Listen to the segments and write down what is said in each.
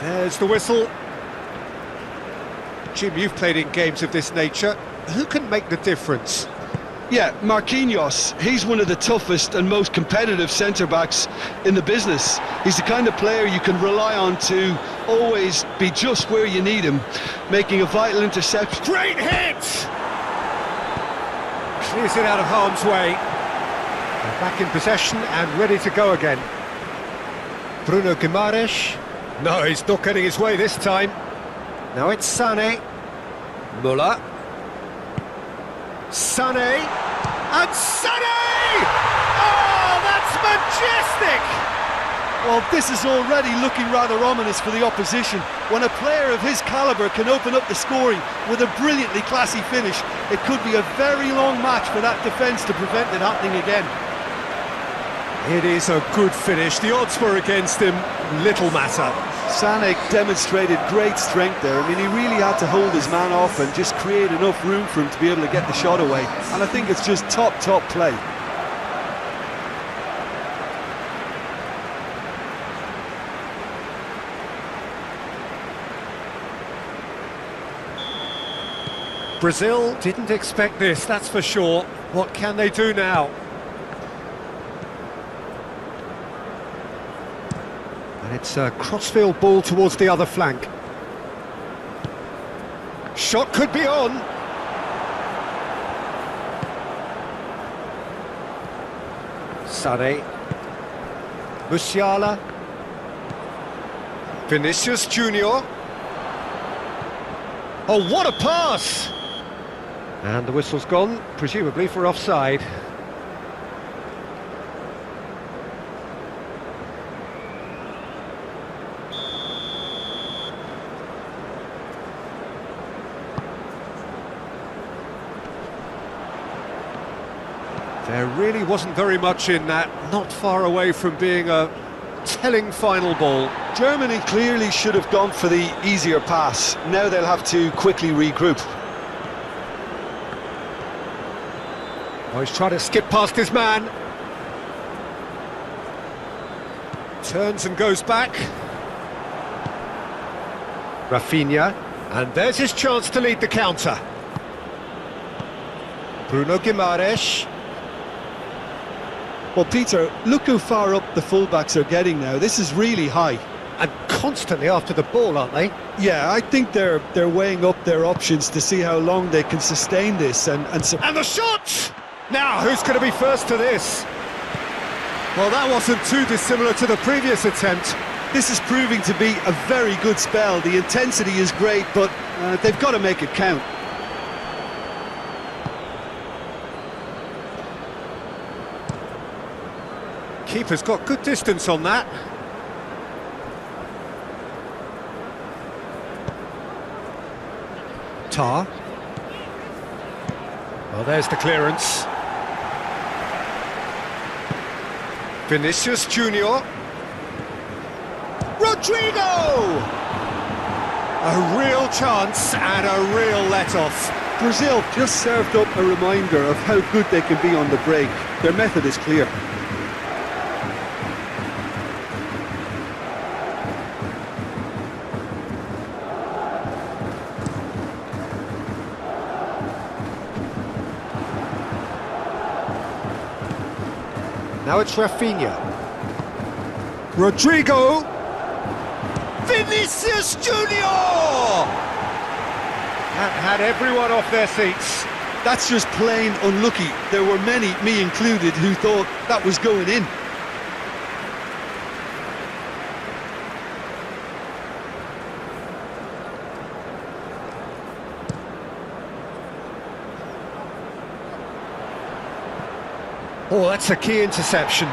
There's the whistle. Jim, you've played in games of this nature. Who can make the difference? Yeah, Marquinhos. He's one of the toughest and most competitive centre-backs in the business. He's the kind of player you can rely on to always be just where you need him, making a vital interception. Great hit! Clears it out of harm's way. They're back in possession and ready to go again. Bruno Guimaraes. No, he's not getting his way this time. Now it's Sané. Muller. Sané. And Sané! Oh, that's majestic! Well, this is already looking rather ominous for the opposition. When a player of his calibre can open up the scoring with a brilliantly classy finish, it could be a very long match for that defence to prevent it happening again. It is a good finish. The odds were against him. Little matter. Sané demonstrated great strength there. I mean, he really had to hold his man off and just create enough room for him to be able to get the shot away. And I think it's just top play. Brazil didn't expect this, that's for sure. What can they do now? And it's a crossfield ball towards the other flank. Shot could be on. Sané. Musiala. Vinicius Junior. Oh, what a pass! And the whistle's gone, presumably for offside. There really wasn't very much in that, not far away from being a telling final ball. Germany clearly should have gone for the easier pass. Now they'll have to quickly regroup. Oh, he's trying to skip past his man. Turns and goes back. Rafinha. And there's his chance to lead the counter. Bruno Guimaraes. Well, Peter, look how far up the fullbacks are getting now. This is really high. And constantly after the ball, aren't they? Yeah, I think they're weighing up their options to see how long they can sustain this. And the shot! Now, who's going to be first to this? Well, that wasn't too dissimilar to the previous attempt. This is proving to be a very good spell. The intensity is great, but they've got to make it count. Keeper's got good distance on that. Tar. Well, there's the clearance. Vinicius Junior. Rodrigo! A real chance and a real let-off. Brazil just served up a reminder of how good they can be on the break. Their method is clear. Now it's Rafinha. Rodrigo! Vinicius Junior! That had everyone off their seats. That's just plain unlucky. There were many, me included, who thought that was going in. Oh, that's a key interception.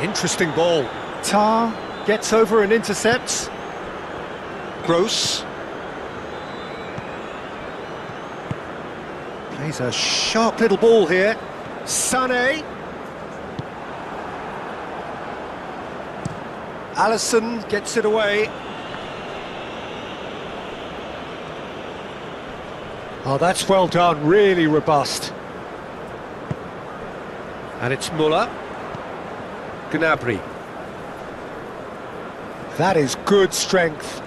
Interesting ball. Tar gets over and intercepts. Gross. Plays a sharp little ball here. Sané. Alisson gets it away. Oh, that's well done, really robust. And it's Muller. Gnabry. That is good strength.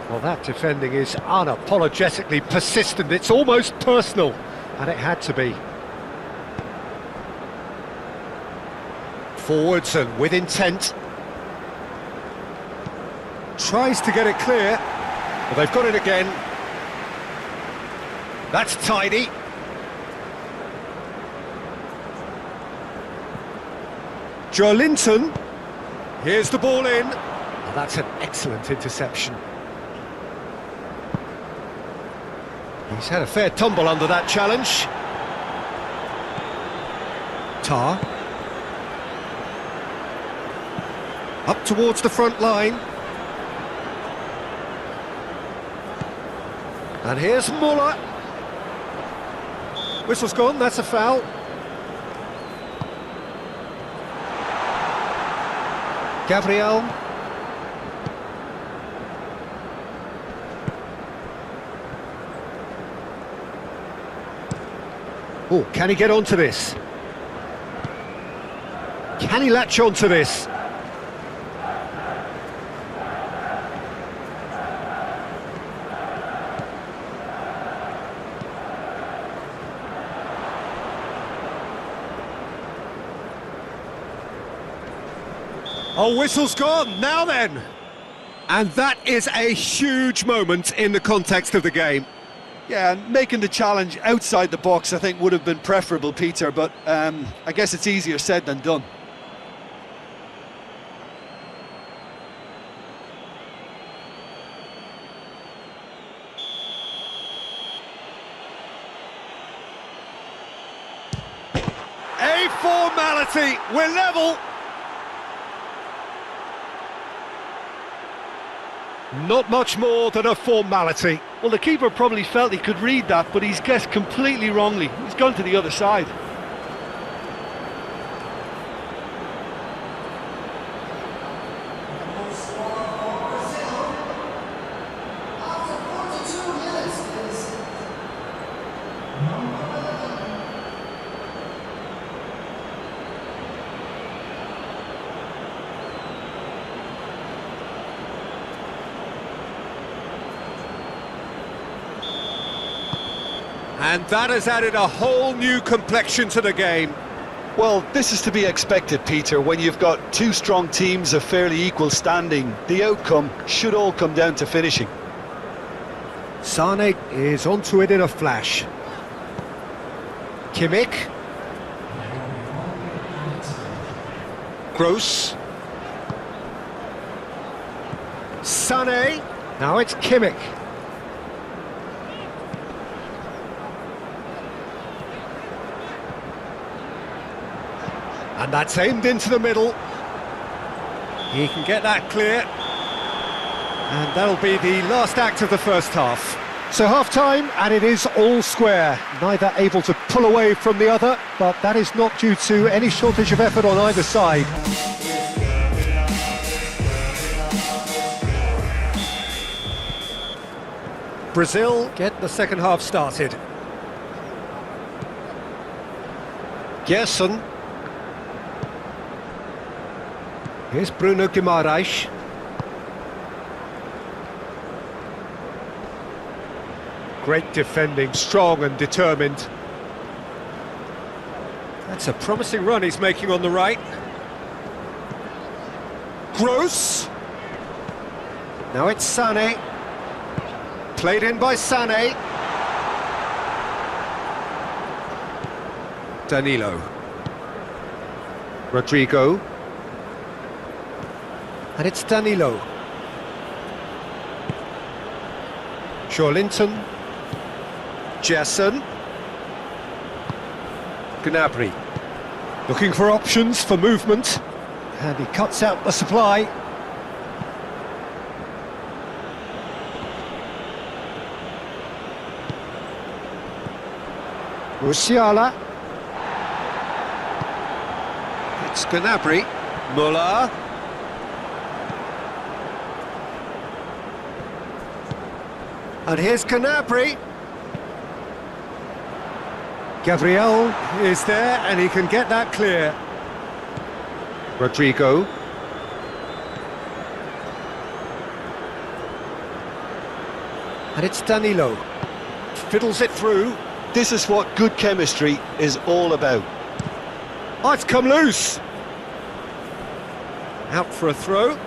Well, that defending is unapologetically persistent. It's almost personal, and it had to be. Forwards and with intent. Tries to get it clear. Well, they've got it again. That's tidy. Joelinton. Here's the ball in. Oh, that's an excellent interception. He's had a fair tumble under that challenge. Tar. Up towards the front line. And here's Muller. Whistle's gone, that's a foul. Gabriel. Oh, can he get onto this? Can he latch onto this? Oh, whistle's gone, now then! And that is a huge moment in the context of the game. Yeah, and making the challenge outside the box I think would have been preferable, Peter, but I guess it's easier said than done. A formality, we're level! Not much more than a formality. Well, the keeper probably felt he could read that, but he's guessed completely wrongly. He's gone to the other side. And that has added a whole new complexion to the game. Well, this is to be expected, Peter. When you've got two strong teams of fairly equal standing, the outcome should all come down to finishing. Sane is onto it in a flash. Kimmich. Gross. Sane. Now it's Kimmich. And that's aimed into the middle. He can get that clear. And that'll be the last act of the first half. So half-time, and it is all square. Neither able to pull away from the other, but that is not due to any shortage of effort on either side. Brazil get the second half started. Gerson. Here's Bruno Guimaraes. Great defending, strong and determined. That's a promising run he's making on the right. Gross. Now it's Sane. Played in by Sane. Danilo. Rodrigo. And it's Danilo. Joelinton. Jason. Gnabry. Looking for options for movement. And he cuts out the supply. Musiala. It's Gnabry. Muller. And here's Gnabry. Gabriel is there and he can get that clear. Rodrigo. And it's Danilo. Fiddles it through. This is what good chemistry is all about. Oh, it's come loose. Out for a throw.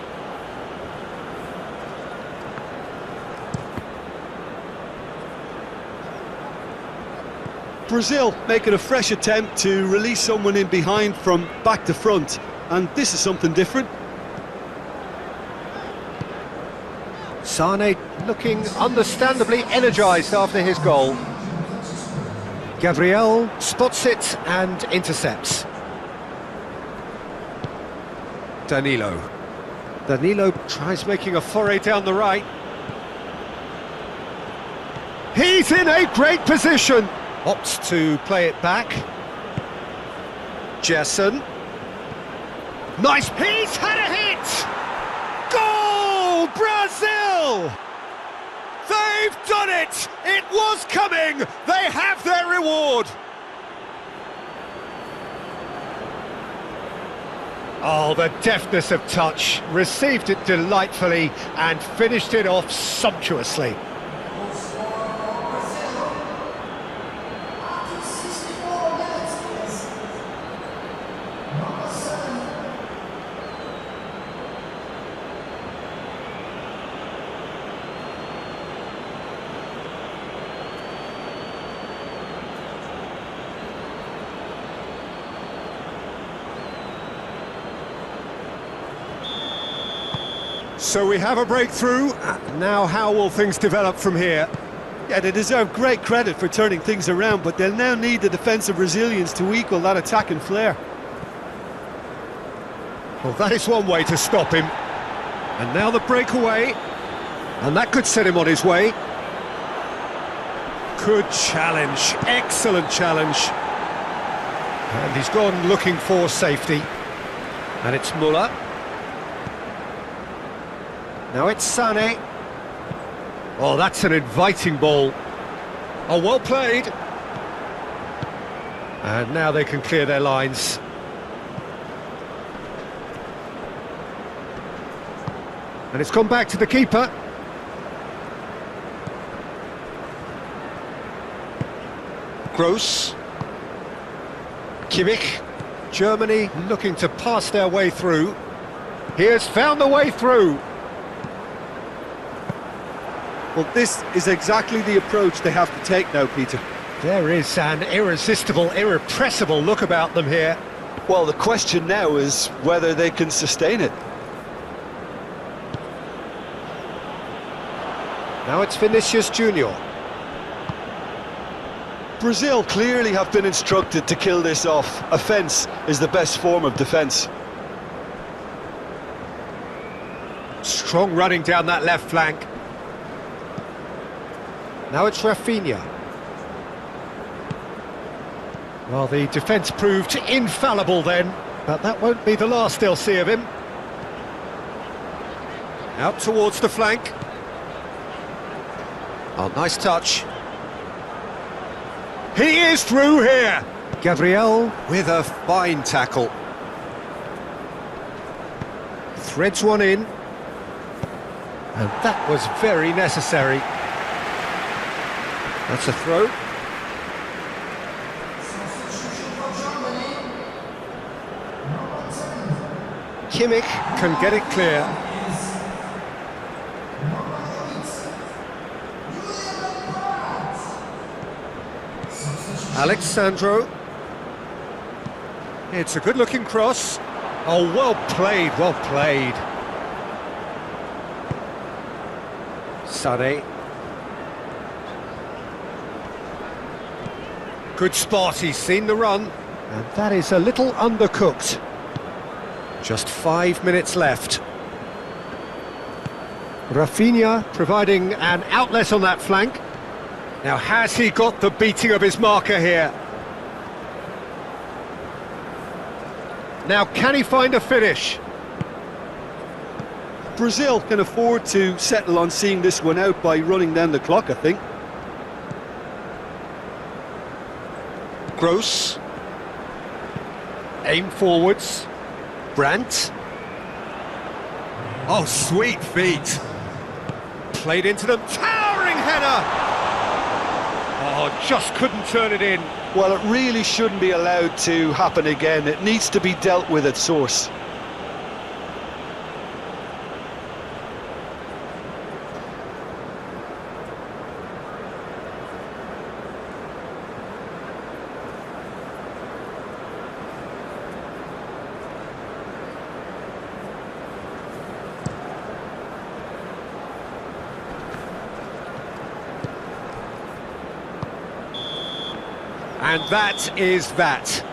Brazil making a fresh attempt to release someone in behind from back to front, and this is something different. Sane looking understandably energised after his goal. Gabriel spots it and intercepts. Danilo. Danilo tries making a foray down the right. He's in a great position. Opts to play it back. Jason. Nice. He's had a hit! Goal! Brazil! They've done it! It was coming! They have their reward! Oh, the deftness of touch. Received it delightfully and finished it off sumptuously. So we have a breakthrough. Now how will things develop from here? Yeah, they deserve great credit for turning things around, but they'll now need the defensive resilience to equal that attacking flair. Well, that is one way to stop him. And now the breakaway. And that could set him on his way. Good challenge. Excellent challenge. And he's gone looking for safety. And it's Muller. Now it's Sane. Oh, that's an inviting ball. Oh, well played. And now they can clear their lines. And it's gone back to the keeper. Gross. Kimmich. Germany looking to pass their way through. He has found the way through. Well, this is exactly the approach they have to take now, Peter. There is an irresistible, irrepressible look about them here. Well, the question now is whether they can sustain it. Now it's Vinicius Junior. Brazil clearly have been instructed to kill this off. Offence is the best form of defence. Strong running down that left flank. Now it's Rafinha. Well, the defence proved infallible then, but that won't be the last they'll see of him. Out towards the flank. Oh, nice touch. He is through here! Gabriel with a fine tackle. Threads one in. And that was very necessary. That's a throw. Kimmich can get it clear. Alexandro. It's a good-looking cross. Oh, well played, well played. Sane. Good spot, he's seen the run. And that is a little undercooked. Just 5 minutes left. Rafinha providing an outlet on that flank. Now, has he got the beating of his marker here? Now, can he find a finish? Brazil can afford to settle on seeing this one out by running down the clock, I think. Gross. Aim forwards. Brandt. Oh, sweet feet. Played into them. Towering header! Oh, just couldn't turn it in. Well, it really shouldn't be allowed to happen again. It needs to be dealt with at source. And that is that.